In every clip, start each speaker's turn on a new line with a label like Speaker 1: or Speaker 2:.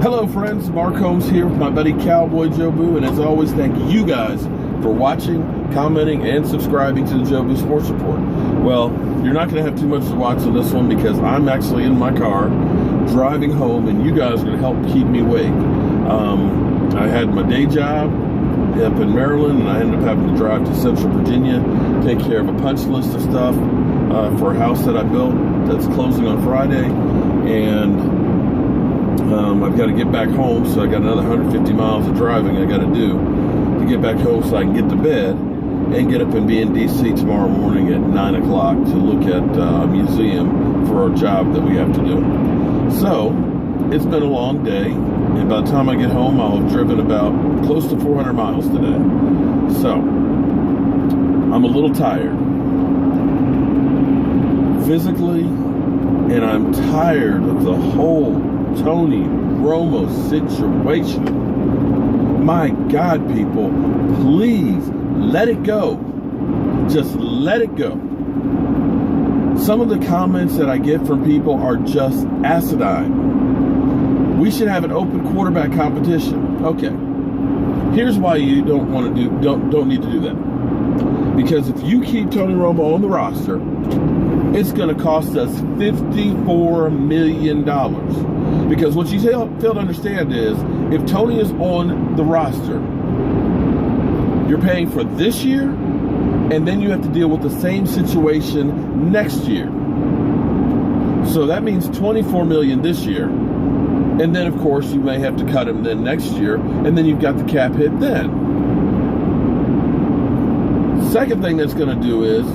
Speaker 1: Hello friends, Mark Holmes here with my buddy Cowboy Jobu, and as always, thank you guys for watching, commenting, and subscribing to the Jobu Sports Report. Well, you're not going to have too much to watch on this one because I'm actually in my car driving home, and you guys are going to help keep me awake. I had my day job up in Maryland, and I ended up having to drive to Central Virginia, take care of a punch list of stuff for a house that I built that's closing on Friday, and I've got to get back home, so I got another 150 miles of driving I got to do to get back home so I can get to bed and get up and be in D.C. tomorrow morning at 9 o'clock to look at a museum for our job that we have to do. So, it's been a long day, and by the time I get home, I'll have driven about close to 400 miles today. So, I'm a little tired physically, and I'm tired of the whole Tony Romo situation. My God, people, please let it go. Just let it go. Some of the comments that I get from people are just asinine. We should have an open quarterback competition. Okay. Here's why you don't need to do that. Because if you keep Tony Romo on the roster, it's going to cost us $54 million. Because what you fail to understand is, if Tony is on the roster, you're paying for this year, and then you have to deal with the same situation next year. So that means $24 million this year. And then, of course, you may have to cut him then next year, and then you've got the cap hit then. Second thing that's going to do is,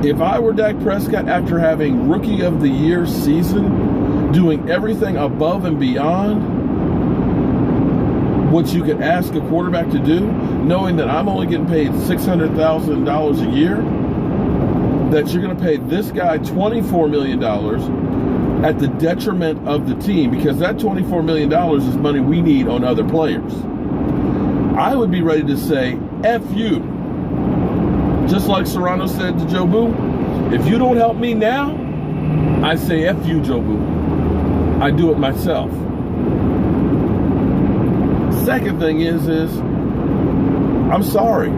Speaker 1: if I were Dak Prescott after having Rookie of the Year season, doing everything above and beyond what you could ask a quarterback to do, knowing that I'm only getting paid $600,000 a year, that you're going to pay this guy $24 million at the detriment of the team, because that $24 million is money we need on other players. I would be ready to say, F you. Just like Serrano said to Jobu, if you don't help me now, I say F you, Jobu. I do it myself. Second thing is I'm sorry.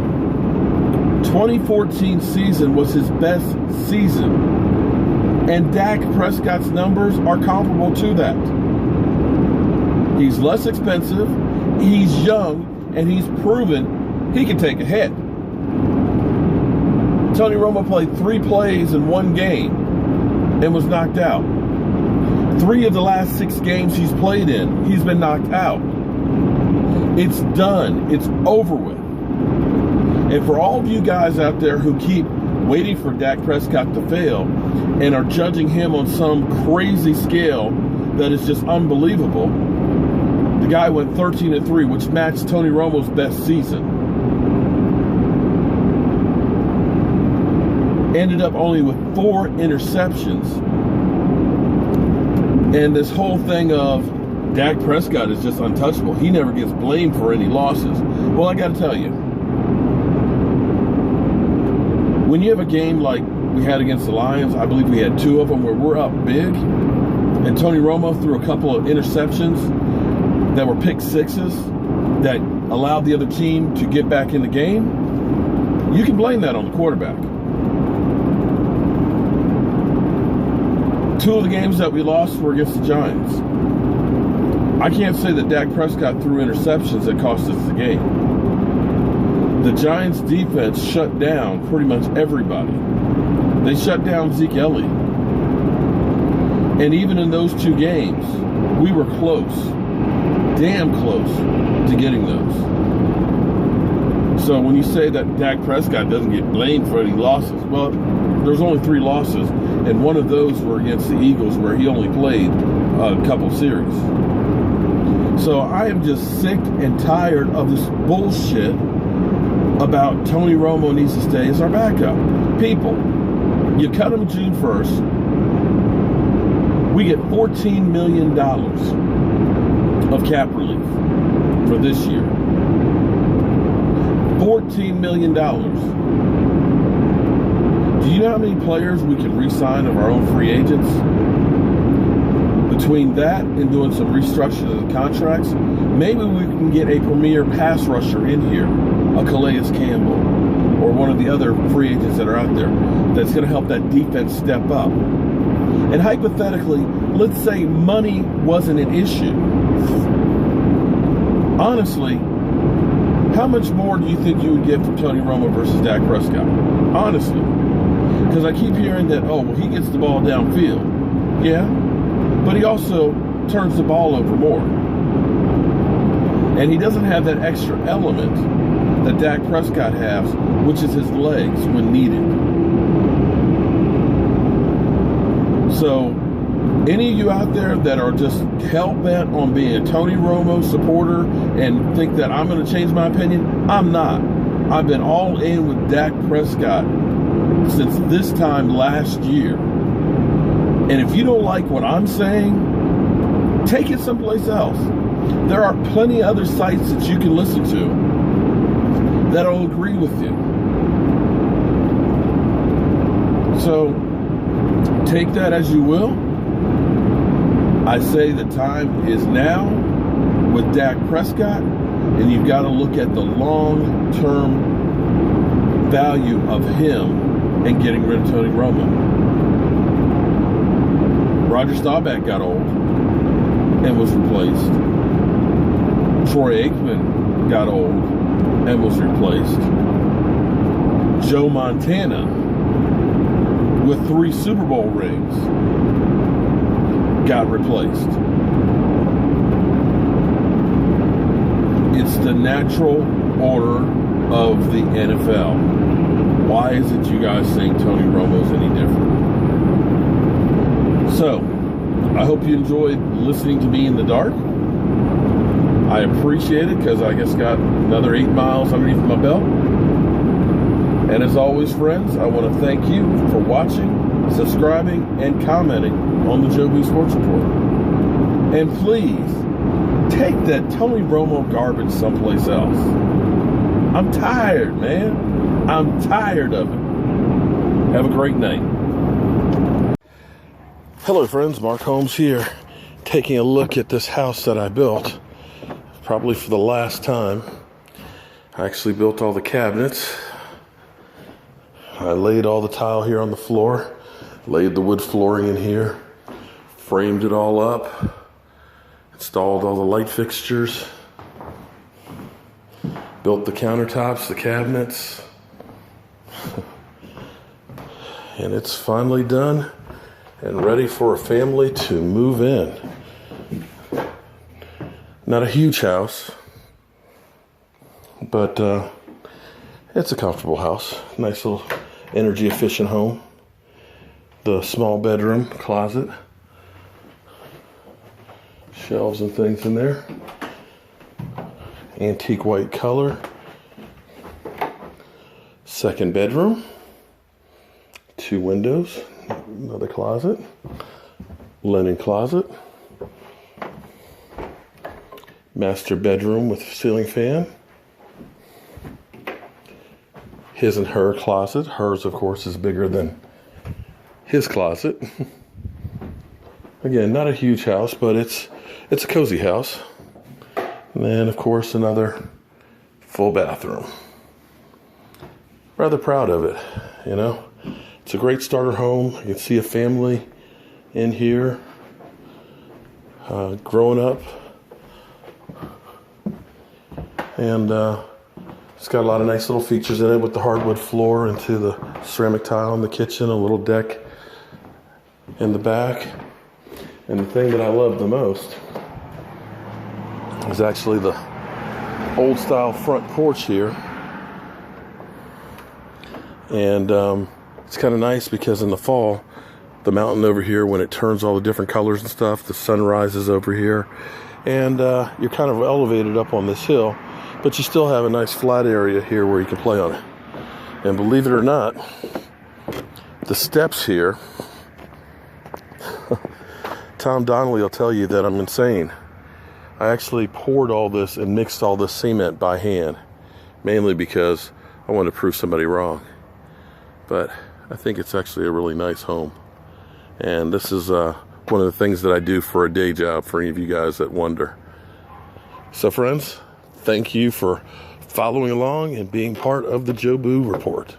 Speaker 1: 2014 season was his best season. And Dak Prescott's numbers are comparable to that. He's less expensive, he's young, and he's proven he can take a hit. Tony Romo played 3 plays in 1 game and was knocked out. 3 of the last 6 games he's played in, he's been knocked out. It's done. It's over with. And for all of you guys out there who keep waiting for Dak Prescott to fail and are judging him on some crazy scale that is just unbelievable, the guy went 13-3, which matched Tony Romo's best season. Ended up only with 4 interceptions. And this whole thing of Dak Prescott is just untouchable. He never gets blamed for any losses. Well, I got to tell you, when you have a game like we had against the Lions, I believe we had 2 of them where we're up big, and Tony Romo threw a couple of interceptions that were pick sixes that allowed the other team to get back in the game, you can blame that on the quarterback. 2 of the games that we lost were against the Giants. I can't say that Dak Prescott threw interceptions that cost us the game. The Giants' defense shut down pretty much everybody. They shut down Zeke Elliott. And even in those 2 games, we were close, damn close to getting those. So when you say that Dak Prescott doesn't get blamed for any losses, well, there's only 3 losses, and one of those were against the Eagles, where he only played a couple series. So I am just sick and tired of this bullshit about Tony Romo needs to stay as our backup. People, you cut him June 1st, we get $14 million of cap relief for this year. $14 million. Do you know how many players we can re-sign of our own free agents? The Between that and doing some restructuring of the contracts, maybe we can get a premier pass rusher in here, a Calais Campbell, or one of the other free agents that are out there that's going to help that defense step up. And hypothetically, let's say money wasn't an issue. Honestly, how much more do you think you would get from Tony Romo versus Dak Prescott? Honestly. Because I keep hearing that, oh, well, he gets the ball downfield. Yeah, but he also turns the ball over more. And he doesn't have that extra element that Dak Prescott has, which is his legs when needed. So, any of you out there that are just hell-bent on being a Tony Romo supporter and think that I'm going to change my opinion, I'm not. I've been all in with Dak Prescott since this time last year. And if you don't like what I'm saying, take it someplace else. There are plenty of other sites that you can listen to that'll agree with you. So, take that as you will. I say the time is now with Dak Prescott, and you've got to look at the long-term value of him and getting rid of Tony Romo. Roger Staubach got old and was replaced. Troy Aikman got old and was replaced. Joe Montana, with 3 Super Bowl rings, got replaced. It's the natural order of the NFL. Why is it you guys think Tony Romo's any different? So, I hope you enjoyed listening to me in the dark. I appreciate it because I just got another 8 miles underneath my belt. And as always, friends, I want to thank you for watching, subscribing, and commenting on the Joe B Sports Report. And please, take that Tony Romo garbage someplace else. I'm tired, man. I'm tired of it. Have a great night. Hello, friends. Mark Holmes here, taking a look at this house that I built, probably for the last time. I actually built all the cabinets. I laid all the tile here on the floor, laid the wood flooring in here, framed it all up, installed all the light fixtures, built the countertops, the cabinets, and it's finally done and ready for a family to move in. Not a huge house, but it's a comfortable house. Nice little energy efficient home. The small bedroom, closet, shelves and things in there. Antique white color. Second bedroom. 2 windows. Another closet. Linen closet. Master bedroom with ceiling fan. His and her closet. Hers, of course, is bigger than his closet. Again, not a huge house, but it's a cozy house. And then, of course, another full bathroom. Rather proud of it, you know. It's a great starter home. You can see a family in here, growing up. And it's got a lot of nice little features in it with the hardwood floor into the ceramic tile in the kitchen, a little deck in the back. And the thing that I love the most is actually the old style front porch here. And it's kind of nice because in the fall, the mountain over here, when it turns all the different colors and stuff, the sun rises over here. And you're kind of elevated up on this hill, but you still have a nice flat area here where you can play on it. And believe it or not, the steps here, Tom Donnelly will tell you that I'm insane. I actually poured all this and mixed all this cement by hand, mainly because I wanted to prove somebody wrong. But I think it's actually a really nice home. And this is one of the things that I do for a day job, for any of you guys that wonder. So friends, thank you for following along and being part of the Joe Boo Report.